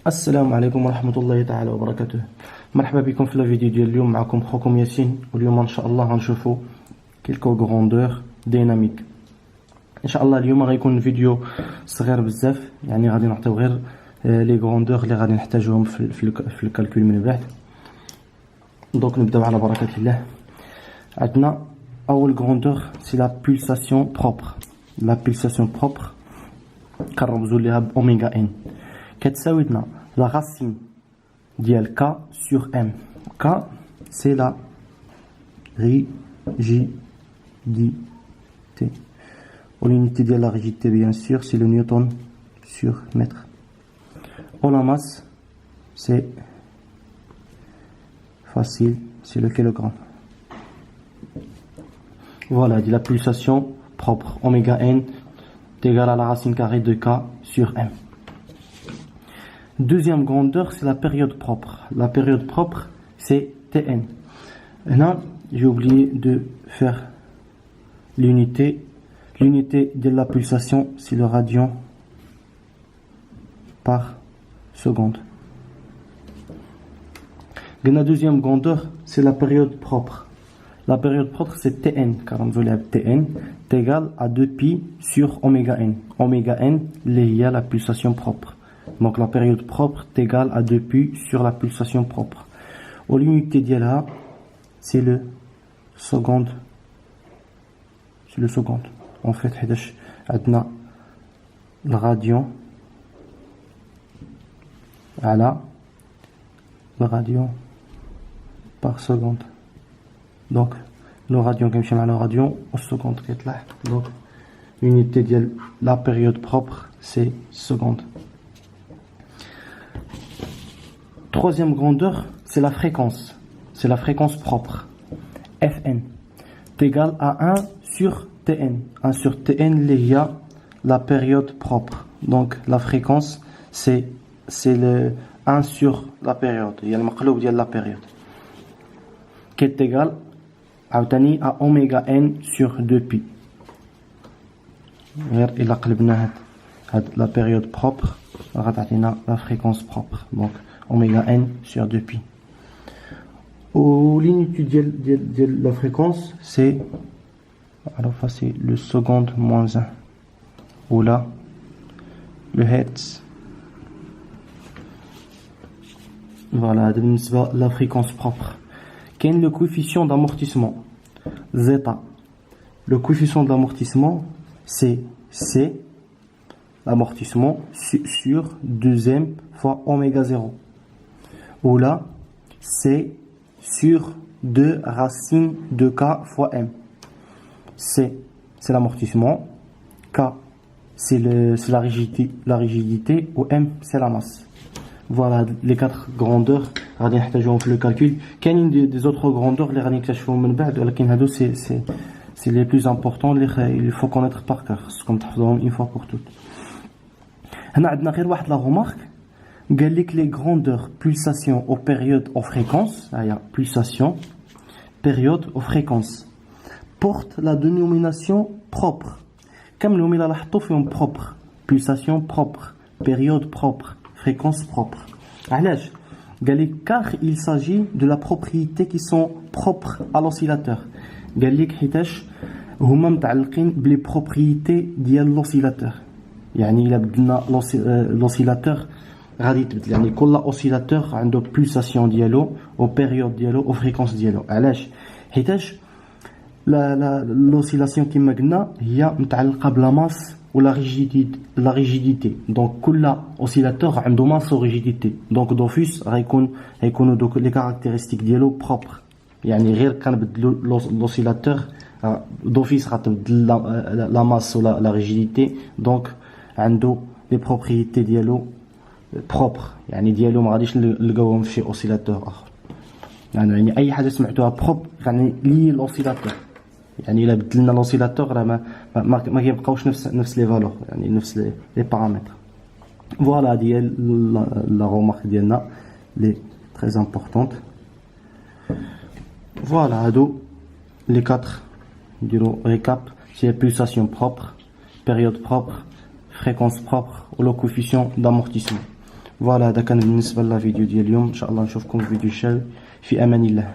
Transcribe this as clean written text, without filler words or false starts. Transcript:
السلام عليكم ورحمة الله تعالى وبركاته. مرحبا بكم في الفيديو ديال اليوم. معكم خوكم ياسين، واليوم ان شاء الله غنشوفوا كيلكو غروندور ديناميك. ان شاء الله اليوم غيكون فيديو صغير بزاف، يعني غادي نعطيو غير لي غروندور اللي غادي نحتاجوهم في الكالكول من بعد. دونك نبداو على بركة الله. عندنا اول غروندور سي لا بولساسيون بروبر. لا بولساسيون بروبر كنرمزو ليها باوميغا ان، كتساوي لنا la racine ديال K sur M. K c'est la rigidité. L'unité de la rigidité bien sûr c'est le newton sur mètre. La masse c'est facile, c'est le kilogramme. Voilà, dit la pulsation propre oméga n est égal à la racine carrée de K sur M. Deuxième grandeur, c'est la période propre. La période propre, c'est Tn. Là, j'ai oublié de faire l'unité. L'unité de la pulsation, c'est le radian par seconde. La deuxième grandeur, c'est la période propre. La période propre, c'est Tn, car on veut Tn est égal à 2pi sur oméga n. Oméga n, il y a la pulsation propre. Donc la période propre est égale à 2pi sur la pulsation propre. L'unité d'ILA, c'est le seconde. C'est le seconde. En fait, on a le radian. Voilà. Le radian par seconde. Donc, le radian, comme je le radian, au seconde. Donc, l'unité de la période propre, c'est seconde. Troisième grandeur, c'est la fréquence. C'est la fréquence propre. Fn est égal à 1 sur Tn. 1 sur Tn, il y a la période propre. Donc la fréquence, c'est le 1 sur la période. Il y a le maqloub de la période. Qui est égal à oméga n sur 2pi. Il a la période propre. La fréquence propre. Donc oméga n sur 2pi. L'unité de la fréquence, c'est le seconde moins 1. Ou là, le hertz. Voilà, la fréquence propre. Quel est le coefficient d'amortissement? Zeta. Le coefficient d'amortissement, c'est C, l'amortissement, sur 2m fois oméga 0. Ou là, c'est sur 2 racines de K fois M. C, c'est l'amortissement. K, c'est la rigidité. Ou M, c'est la masse. Voilà les 4 grandeurs. غادي نحتاجوهم في le calcul. كاينين des autres grandeurs اللي غادي نكتشفوهم من بعد، ولكن هادو c'est les plus importants اللي il faut connaître par cœur. خصكم تحفظوهم une fois pour toutes. هنا عندنا غير واحد لا remarque. قال لك les grandeurs pulsation aux périodes aux fréquences, pulsation période aux fréquences porte la dénomination propre. كم لهم إلا لاحظتوا فيهم propre, pulsation propre, période propre, fréquence propre. علاش؟ قال لك car il s'agit de la propriété qui sont propres à l'oscillateur. قال لك حيتاش هما متعلقين بلي propriétés ديال l'oscillateur. يعني إلا بدلنا l'oscillateur غادي تبدل، يعني كل اوسيلاتور عنده بولساسيون ديالو او بيريود ديالو او فريكونس ديالو. علاش؟ حيتاش لوسيلاسيون كما قلنا هي متعلقه بلا ماس ولا ريجيديتي. دونك كل اوسيلاتور عنده ماس و ريجيديتي. دونك دوفيس غيكونوا دوك لي كاركتيرستيك ديالو بروبر. يعني غير كنبدلوا لوسيلاتور دوفيس غتبدل لا ماس ولا لا ريجيديتي. دونك عنده لي بروبريتي ديالو بروبر، يعني ديالو ما غاديش نلقاوهم في شي اوسيلاتور اخر. يعني اي حاجه سمعتوها بروب يعني لي الاوسيلاتور، يعني الا بدلنا الاوسيلاتور راه ما كيبقاوش نفس لي فالور، يعني نفس لي بارامتر. فوالا ديال لا رومارك ديالنا لي تري امبورطونط. فوالا هادو لي 4 نديرو ريكاب. سي pulsation propre, période propre, fréquence propre ou le coefficient d'amortissement. فوالا هذا كان بالنسبة للفيديو ديال اليوم. ان شاء الله نشوفكم في فيديو الجاي. في امان الله.